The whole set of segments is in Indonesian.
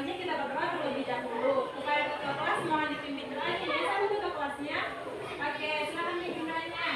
Pokoknya kita berdoa terlebih dahulu. Supaya ketua kelas mohon dipimpin doanya ya. Satu ketua kelasnya. Oke, silakan pimpin doanya.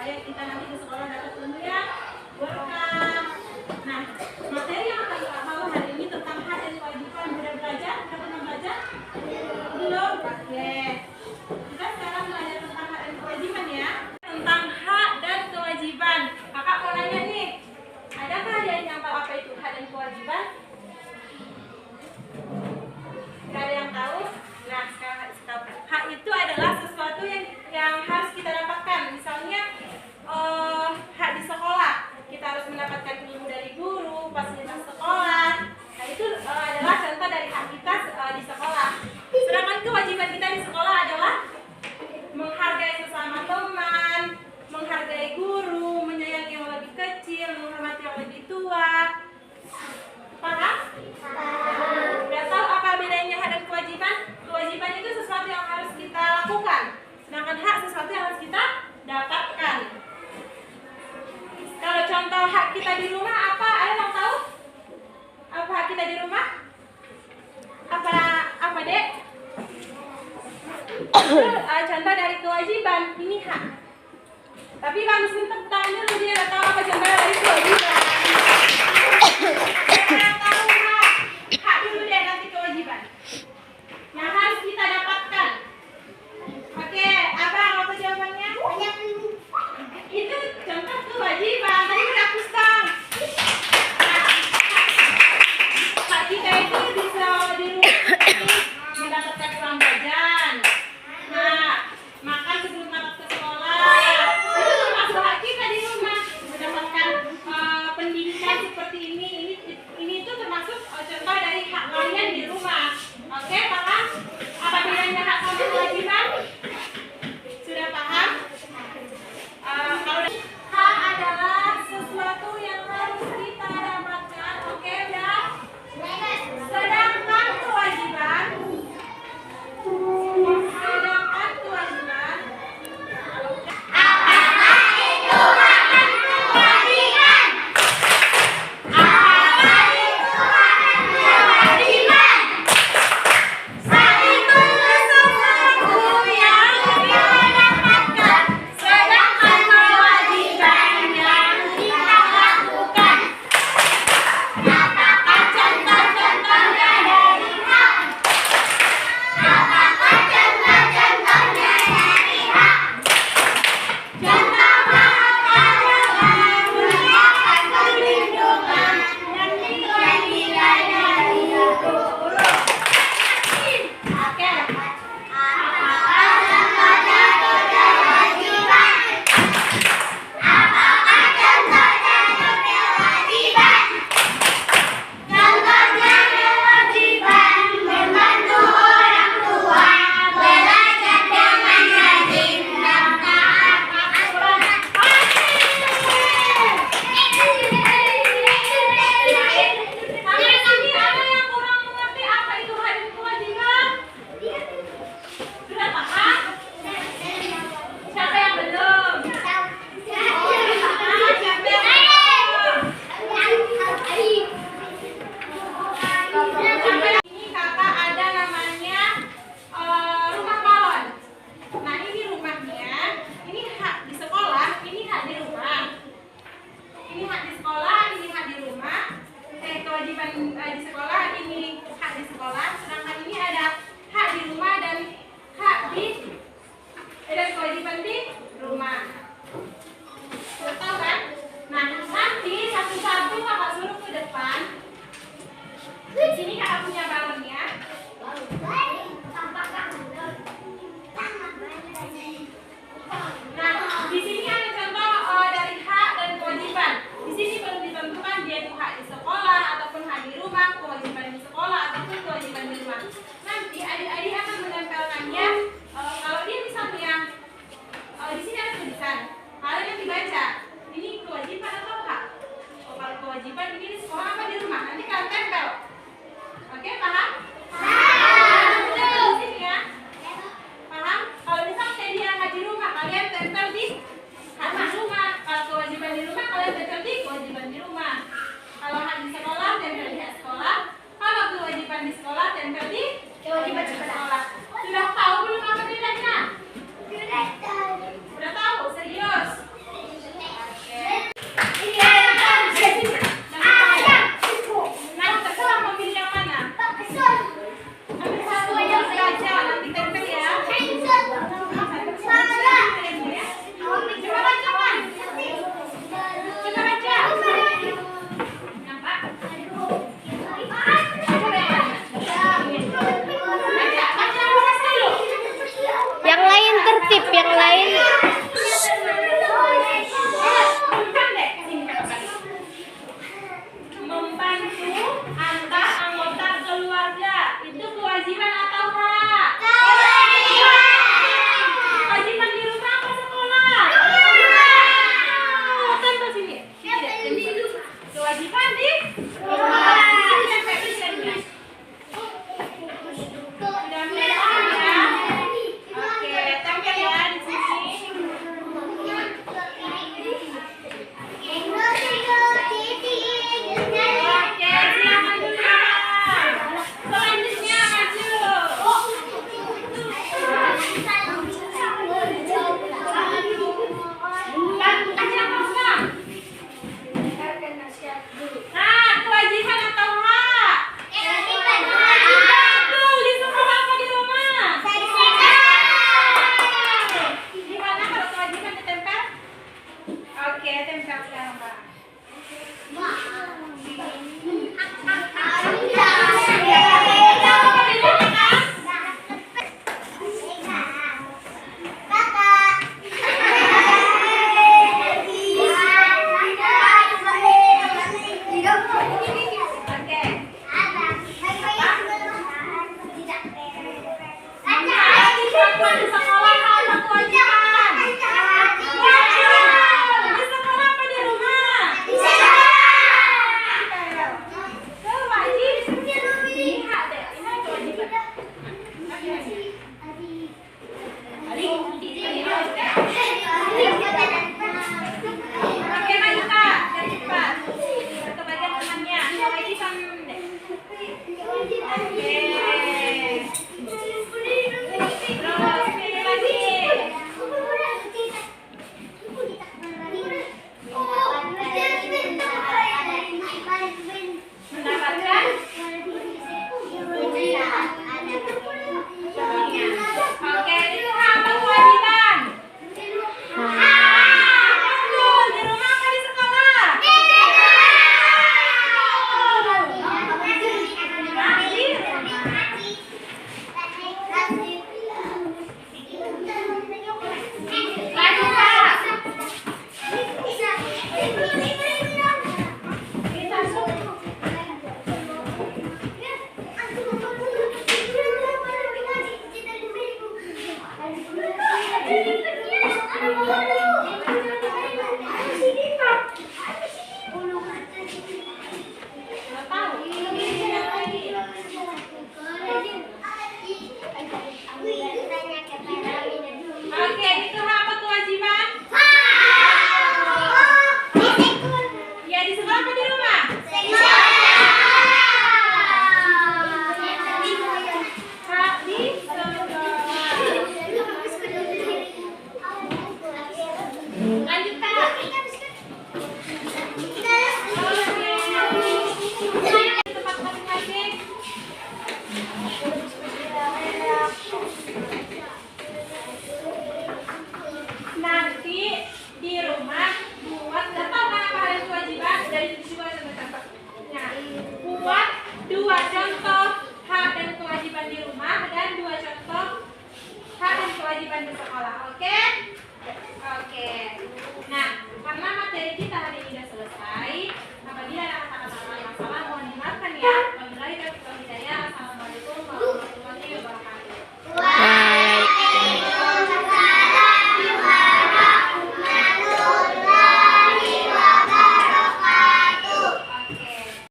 Kita nanti ke sekolah dapat ilmu yang berkah. Nah, materi yang akan kita bawa hari ini tentang hak dan kewajiban. Sudah belajar? Sudah pernah belajar? Belum? Oke. Kita sekarang belajar tentang hak dan kewajiban ya. Tentang hak dan kewajiban. Kakak mau nanya nih, adakah ada yang tahu apa itu hak dan kewajiban? Gak ada yang tahu? Nah, sekarang harus tahu. Hak itu adalah sesuatu yang harus kita dapatkan. Misalnya hak di sekolah, kita harus mendapatkan ilmu dari guru, fasilitas sekolah. Nah, itu adalah contoh dari hak kita di sekolah. Sedangkan kewajiban kita di sekolah adalah menghargai sesama teman, menghargai guru, menyayangi yang lebih kecil, menghormati yang lebih tua. Paham? Udah tahu apa bedanya hak dan kewajiban? Kewajiban itu sesuatu yang harus kita lakukan, sedangkan hak sesuatu yang harus kita dapatkan. Kalau contoh hak kita di rumah apa? Ada yang tahu? Apa hak kita di rumah? Apa dek? Contoh dari kewajiban, ini hak. Tapi Bang Muslim tepuk tangan dulu, dia nggak tahu apa contoh dari kewajiban. Siapa yang tahu hak? Hak dulu deh, nanti kewajiban. Yang harus kita dapatkan. Oke, apa jawabannya? Itu contoh kewajiban. Tadi udah hapuskan. Nah, hak kita itu bisa di rumah mendapatkan uang jajan. Nah, makan sebelum berangkat ke sekolah. Itu termasuk hak kita di rumah mendapatkan pendidikan seperti ini. Ini itu tip yang lain. Membantu antar anggota keluarga itu kewajiban atau hak? Kewajiban di rumah apa sekolah? Contoh sini. Kewajiban di rumah. Oke, tempel ya di sini. Oke, silakan dulu. Selanjutnya maju. Nah, kewajiban atau hak? Betul, di sekolah apa di rumah? Gimana kalau kewajiban ditempel? Oke, tempel sekarang, Pak. Oke. Di sekolah apa kewajiban? Di sekolah apa di rumah? Lihat deh, ini kewajiban. Oke, maju Kak, jangan cepat. Ke bagian temannya, kewajiban deh. Oke. Terus pilih lagi. Mendapatkan oke, itu apa kewajiban? Betul, di rumah apa di sekolah? Lagi Kak. Oke, itu apa kewajiban? Ya, di sekolah apa di rumah? Hak di sekolah. Lanjut Kak. Oke. Tempat masing-masing. Nanti di rumah buat, nggak tahu kan apa hal kewajiban dari itu juga ada contoh. Nah, buat 2 contoh hak dan kewajiban di rumah dan 2 contoh hak dan kewajiban di sekolah. Oke?